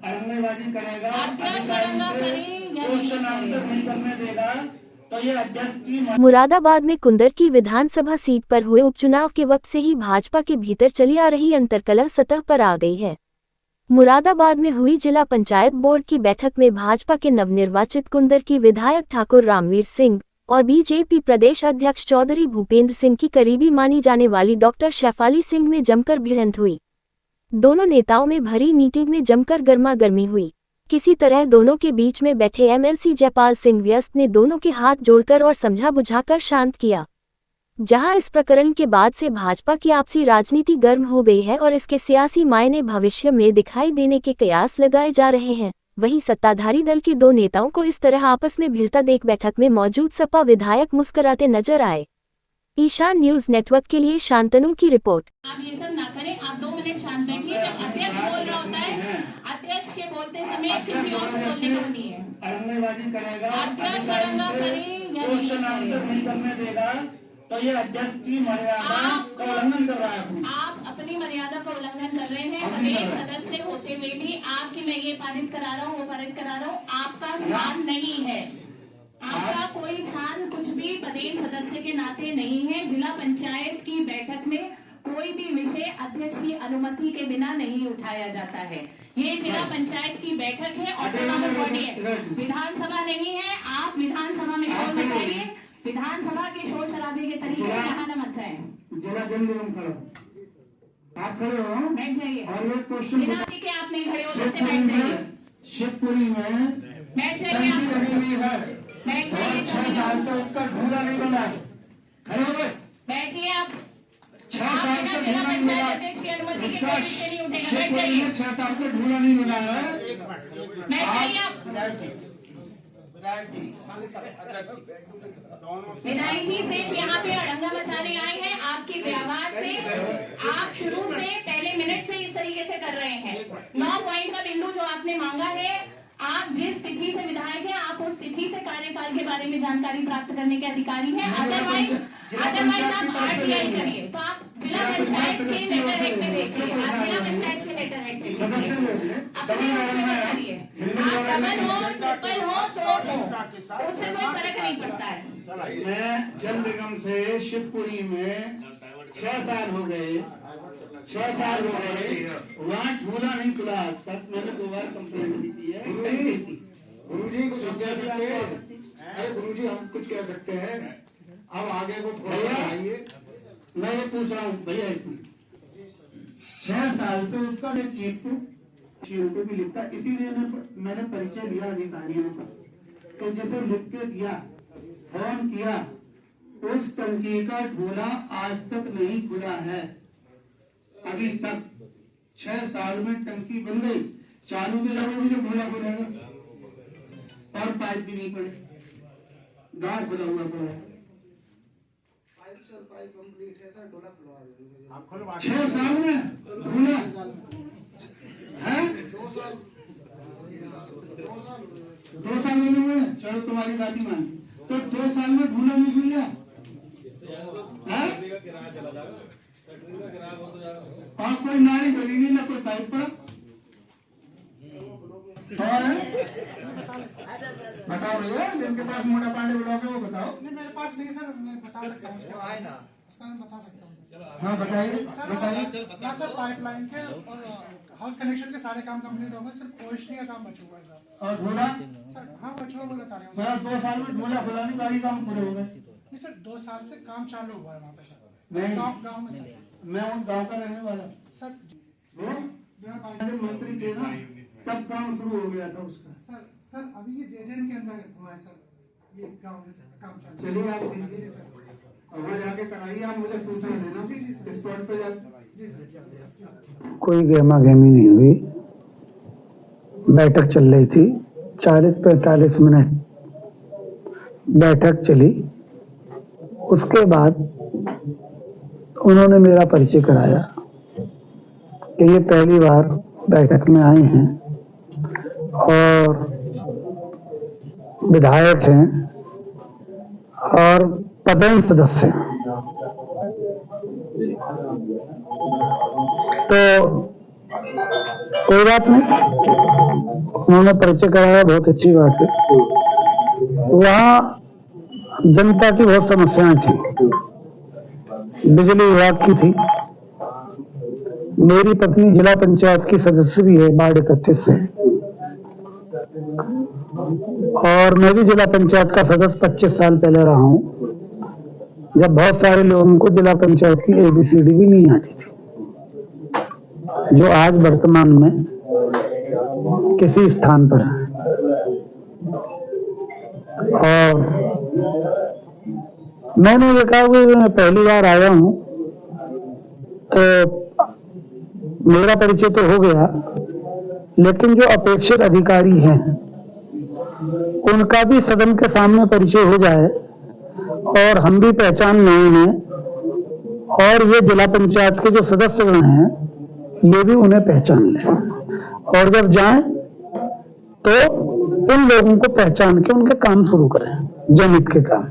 आतंकवादी करेगा, question answer नहीं करने देगा, तो ये अध्यक्ष की। मुरादाबाद में कुंदर की विधानसभा सीट पर हुए उपचुनाव के वक्त से ही भाजपा के भीतर चली आ रही अंतर्कलह सतह पर आ गई है। मुरादाबाद में हुई जिला पंचायत बोर्ड की बैठक में भाजपा के नवनिर्वाचित कुंदर की विधायक ठाकुर रामवीर सिंह और बीजेपी प्रदेश अध्यक्ष चौधरी भूपेंद्र सिंह की करीबी मानी जाने वाली डॉक्टर शैफाली सिंह में जमकर भिड़ंत हुई। दोनों नेताओं में भरी मीटिंग में जमकर गर्मागर्मी हुई। किसी तरह दोनों के बीच में बैठे एमएलसी जयपाल सिंह व्यस्त ने दोनों के हाथ जोड़कर और समझा बुझाकर शांत किया। जहां इस प्रकरण के बाद से भाजपा की आपसी राजनीति गर्म हो गई है और इसके सियासी मायने भविष्य में दिखाई देने के कयास लगाए जा रहे हैं। वहीं सत्ताधारी दल के दो नेताओं को इस तरह आपस में भिड़ता देख बैठक में मौजूद सपा विधायक मुस्कुराते नजर आए। ईशान न्यूज नेटवर्क के लिए शांतनु की रिपोर्ट। आप ये सब ना करें, आप 2 मिनट शांत बैठिए। जब अध्यक्ष बोल रहा होता है, अध्यक्ष के बोलते समय किसी और को बोलने को नहीं है। आतंकवादी करेगा, क्वेश्चन आंसर नहीं करने देगा, तो ये अध्यक्ष की मर्यादा का उल्लंघन कर रहा है। आप अपनी मर्यादा का उल्लंघन कर रहे हैं। प्रदेश सदस्य होते हुए भी आपकी मैं ये पारित करा रहा हूँ, वो पारित करा रहा हूँ, आपका स्थान नहीं है। आपका कोई स्थान कुछ भी प्रदेश सदस्य के नाते नहीं है। जिला पंचायत की बैठक में कोई भी विषय अध्यक्ष की अनुमति के बिना नहीं उठाया जाता है। ये जिला पंचायत की बैठक है, ऑटोनॉमस बॉडी है, विधानसभा नहीं है। आप विधानसभा में शोर मचाइए, विधानसभा के शोर शराबे के तरीके से यहाँ न मचाएं। जिला जन निगम खड़ो, आप खड़े हो, बैठ जाइए। और ये क्वेश्चन बिना कि आप नहीं खड़े हो सकते, बैठ जाइए। शिवपुरी में बैठ जाइए, बैठ जाइए। 6 साल से उसका ढूंढा नहीं बना, खड़े हो गए, बैठिए। आप 6 साल से जिला ढूंढा नहीं बना, पंचायत की अनुमति के बिना नहीं उठेगा। बैठ जाइए, 6 साल से ढूंढा नहीं बना है। बैठ जाइए। आप विधायक जी सिर्फ यहाँ पे अड़ंगा मचाने आए हैं। आपके व्यवहार से आप शुरू से पहले मिनट से इस तरीके से कर रहे हैं। 9 पॉइंट का बिंदु जो आपने मांगा है, आप जिस तिथि से विधायक हैं, आप उस तिथि से कार्यकाल के बारे में जानकारी प्राप्त करने के अधिकारी हैं। अदरवाइज आप आरटीआई करिए, तो आप जिला पंचायत के लेटर हेड में भेजिए। आप जिला पंचायत के लेटर हेड में भेजिए, अपने उसमें करिए। आप डबल हो, ट्रिपल हो, तो उससे कोई फर्क नहीं पड़ता है। मैं जल निगम से शिवपुरी में 6 साल हो गए, 6 साल हो गए, वहाँ झूला नहीं खुला आज तक। मैंने 2 बार कंप्लेंट भी की है। गुरुजी कुछ कह सकते हैं? अरे गुरुजी हम कुछ कह सकते हैं, अब आगे को थोड़ा आइए। मैं ये पूछ रहा हूँ भैया, 6 साल से उसका मैं चीफ को भी लिखता, इसीलिए मैंने परिचय लिया अधिकारियों का, तो जैसे लिख के दिया, फोन किया, उस टंकी का ढोला आज तक नहीं खुला है। अभी तक 6 साल में टंकी बन गई, चालू भी लगोगी जब ढोला खुलेगा, और पाइप भी नहीं पड़े, गाँव खुला हुआ पड़ा है। 6 साल में ढूंढा है, 2 साल में हुए। चलो तुम्हारी बात ही मानी, तो 2 साल में ढूंढा नहीं खुल गया, और कोई नाली करेगी ना कोई पाइप पर। बताओ भैया, जिनके पास मोटा पानी ब्लॉक है वो बताओ। नहीं, मेरे पास नहीं सर, मैं बता सकता हूँ, बता सकता हूँ। हाँ बताइए, बताइए। सर पाइपलाइन के और हाउस कनेक्शन के सारे काम कंप्लीट हो गए, सिर्फ रोशनी का काम बचा हुआ है सर। और ढोला? हाँ बचा हुआ, बता रहे सर 2 साल में ढोला खुला नहीं, बाकी काम पूरे हो गए। नहीं सर, 2 साल से काम चालू हुआ है वहाँ पे सर, नहीं, गाँव में सर। मैं उन गाँव का रहने वाला सर मंत्री थे ना, तब काम शुरू हो गया था उसका। सर अभी ये जेजेएम के अंदर हुआ है सर, ये गाँव में काम चालू। चलिए आप दीजिए सर, वहाँ जाके कराइए, आप मुझे सूचना देना स्पॉट पे जाके। कोई गहमा गहमी नहीं हुई, बैठक चल रही थी, 40-45 मिनट बैठक चली। उसके बाद उन्होंने मेरा परिचय कराया कि ये पहली बार बैठक में आए हैं और विधायक हैं और पदेन सदस्य हैं। तो कोई बात नहीं, उन्होंने परिचय कराया, बहुत अच्छी बात है। वहाँ जनता की बहुत समस्याएं थी, बिजली विभाग की थी। मेरी पत्नी जिला पंचायत की सदस्य भी है वार्ड 31 से, और मैं भी जिला पंचायत का सदस्य 25 साल पहले रहा हूं, जब बहुत सारे लोगों को जिला पंचायत की ABCD भी नहीं आती थी, जो आज वर्तमान में किसी स्थान पर है। और मैंने ये कहा कि मैं पहली बार आया हूं, तो मेरा परिचय तो हो गया, लेकिन जो अपेक्षित अधिकारी हैं उनका भी सदन के सामने परिचय हो जाए और हम भी पहचान नहीं है, और ये जिला पंचायत के जो सदस्यगण हैं ये भी उन्हें पहचान लें, और जब जाएं तो इन लोगों को पहचान के उनके काम शुरू करें, जनहित के काम।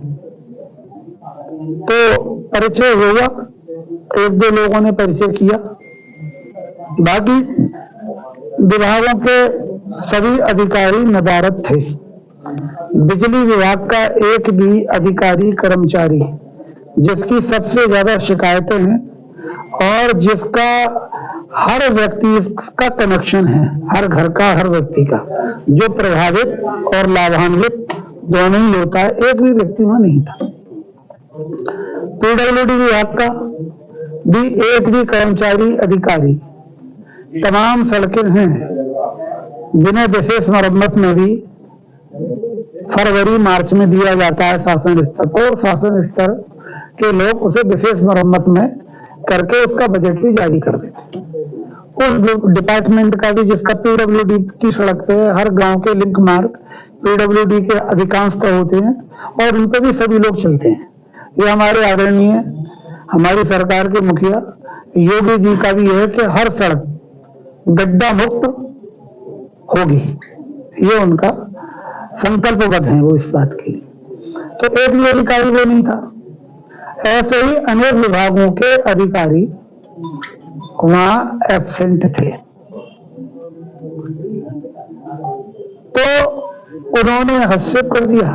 तो परिचय हुआ, एक दो लोगों ने परिचय किया, बाकी विभागों के सभी अधिकारी नदारद थे। बिजली विभाग का एक भी अधिकारी कर्मचारी जिसकी सबसे ज्यादा शिकायतें हैं और जिसका हर व्यक्ति का कनेक्शन है, हर घर का, हर व्यक्ति का, जो प्रभावित और लाभान्वित दोनों ही होता है, एक भी व्यक्ति वहां नहीं था। PWD विभाग का भी एक भी कर्मचारी अधिकारी, तमाम सड़कें हैं जिन्हें विशेष मरम्मत में भी फरवरी मार्च में दिया जाता है शासन स्तर पर, और शासन स्तर के लोग उसे विशेष मरम्मत में करके उसका बजट भी जारी कर देते। उस डिपार्टमेंट का भी, जिसका PWD की सड़क पे हर गांव के लिंक मार्ग PWD के अधिकांशतः होते हैं और उन पे भी सभी लोग चलते हैं। ये हमारे आदरणीय, हमारी सरकार के मुखिया योगी जी का भी है कि हर सड़क गड्ढा मुक्त होगी, ये उनका संकल्पबद्ध है वो इस बात के लिए। तो एक भी अधिकारी वो नहीं था। ऐसे ही अनेक विभागों के अधिकारी वहां एब्सेंट थे। तो उन्होंने हस्तक्षेप कर दिया,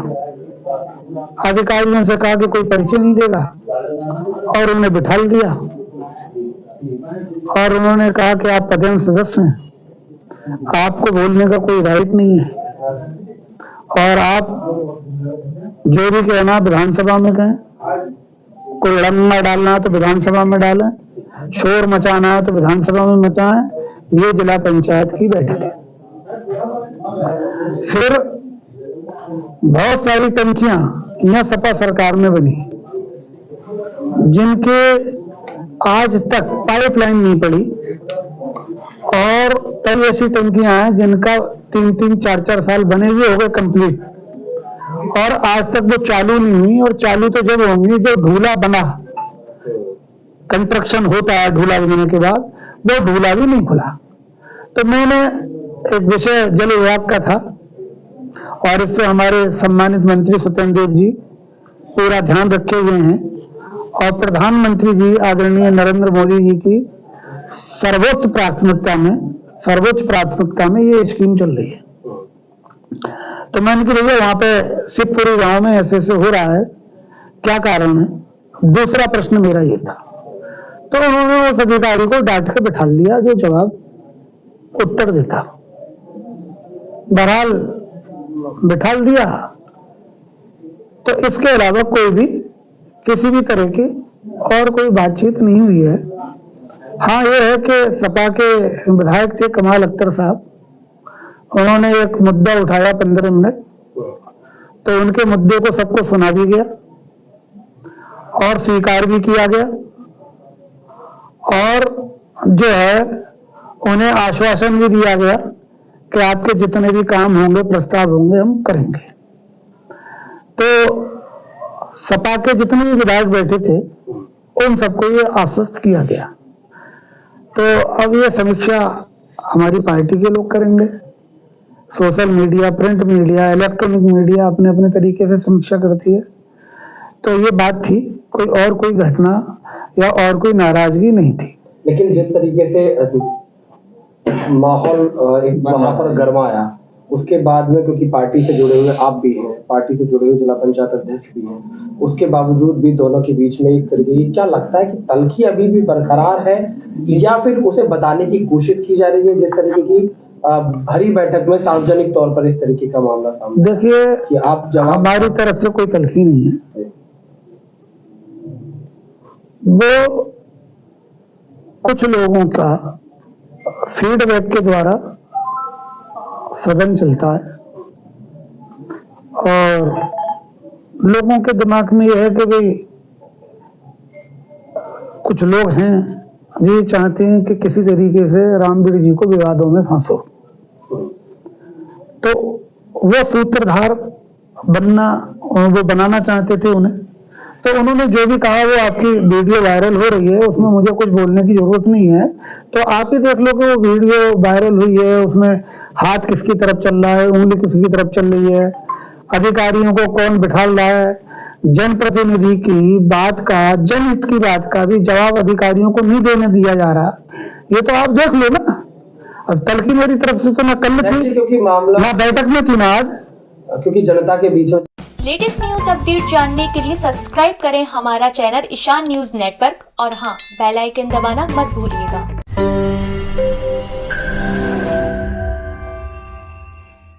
अधिकारियों से कहा कि कोई परिचय नहीं देगा, और उन्हें बिठा दिया और उन्होंने कहा कि आप पदेन सदस्य हैं, आपको बोलने का कोई राइट नहीं है, और आप जो भी कहना विधानसभा में कहें, कोई लड़ंगा डालना है तो विधानसभा में डालें, शोर मचाना है तो विधानसभा में मचाएं, ये जिला पंचायत की बैठक है। फिर बहुत सारी टंकियां यहाँ सपा सरकार में बनी, जिनके आज तक पाइपलाइन नहीं पड़ी, और कई ऐसी टंकियां हैं जिनका 3-3, 4-4 साल बने हुए हो गए कंप्लीट, और आज तक वो चालू नहीं हुई। और चालू तो जब होंगी जब ढूला बना, कंस्ट्रक्शन होता है ढूला बनने के बाद, वो ढूला भी नहीं खुला। तो मैंने एक विषय जल विभाग का था, और इस पे हमारे सम्मानित मंत्री सत्येंद्र देव जी पूरा ध्यान रखे हुए हैं, और प्रधानमंत्री जी आदरणीय नरेंद्र मोदी जी की सर्वोच्च प्राथमिकता में ये स्कीम चल रही है। तो मैंने कहा भैया वहां पे शिवपुरी गांव में ऐसे हो रहा है, क्या कारण है? दूसरा प्रश्न मेरा ये था। तो उन्होंने उस अधिकारी को डांट के बिठा दिया जो जवाब उत्तर देता। बहरहाल बिठा दिया। तो इसके अलावा कोई भी किसी भी तरह की और कोई बातचीत नहीं हुई है। हाँ, ये है कि सपा के विधायक थे कमाल अख्तर साहब, उन्होंने एक मुद्दा उठाया 15 मिनट, तो उनके मुद्दे को सबको सुना भी गया और स्वीकार भी किया गया, और जो है उन्हें आश्वासन भी दिया गया कि आपके जितने भी काम होंगे, प्रस्ताव होंगे, हम करेंगे। तो सपा के जितने भी विधायक बैठे थे उन सबको ये आश्वस्त किया गया। तो अब ये समीक्षा हमारी पार्टी के लोग करेंगे। Social media, print media, electronic media अपने अपने तरीके से समीक्षा करती है। तो ये बात थी, कोई घटना या और कोई नाराजगी नहीं थी। लेकिन जिस तरीके से माहौल एक वहां पर गरमाया, उसके बाद में क्योंकि पार्टी से जुड़े हुए आप भी हैं, पार्टी से जुड़े हुए जिला पंचायत अध्यक्ष भी हैं, उसके बावजूद भी दोनों के बीच में एक तरीके की क्या लगता है कि तल्खी अभी भी बरकरार है या फिर उसे बताने की कोशिश की जा रही है, जिस तरीके की भरी बैठक में सार्वजनिक तौर पर इस तरीके का मामला सामने? देखिए, कि आप हमारी तरफ से कोई तल्खी नहीं है, वो कुछ लोगों का फीडबैक के द्वारा सदन चलता है और लोगों के दिमाग में यह है कि भाई कुछ लोग हैं जो ये चाहते हैं कि किसी तरीके से रामवीर जी को विवादों में फांसो, तो वो सूत्रधार बनना वो बनाना चाहते थे उन्हें। तो उन्होंने जो भी कहा, वो आपकी वीडियो वायरल हो रही है, उसमें मुझे कुछ बोलने की जरूरत नहीं है। तो आप ही देख लो कि वो वीडियो वायरल हुई है, उसमें हाथ किसकी तरफ चल रहा है, उंगली किसकी तरफ चल रही है, अधिकारियों को कौन बिठाल रहा है, जनप्रतिनिधि की बात का, जनहित की बात का भी जवाब अधिकारियों को नहीं देने दिया जा रहा। ये तो आप देख लो ना। अब तल्खी मेरी तरफ से तो ना कल थी, क्योंकि मामला ना बैठक में थी, ना आज, क्योंकि जनता के बीच में। लेटेस्ट न्यूज अपडेट जानने के लिए सब्सक्राइब करें हमारा चैनल ईशान न्यूज नेटवर्क और हाँ, बेल आइकन दबाना मत भूलिएगा।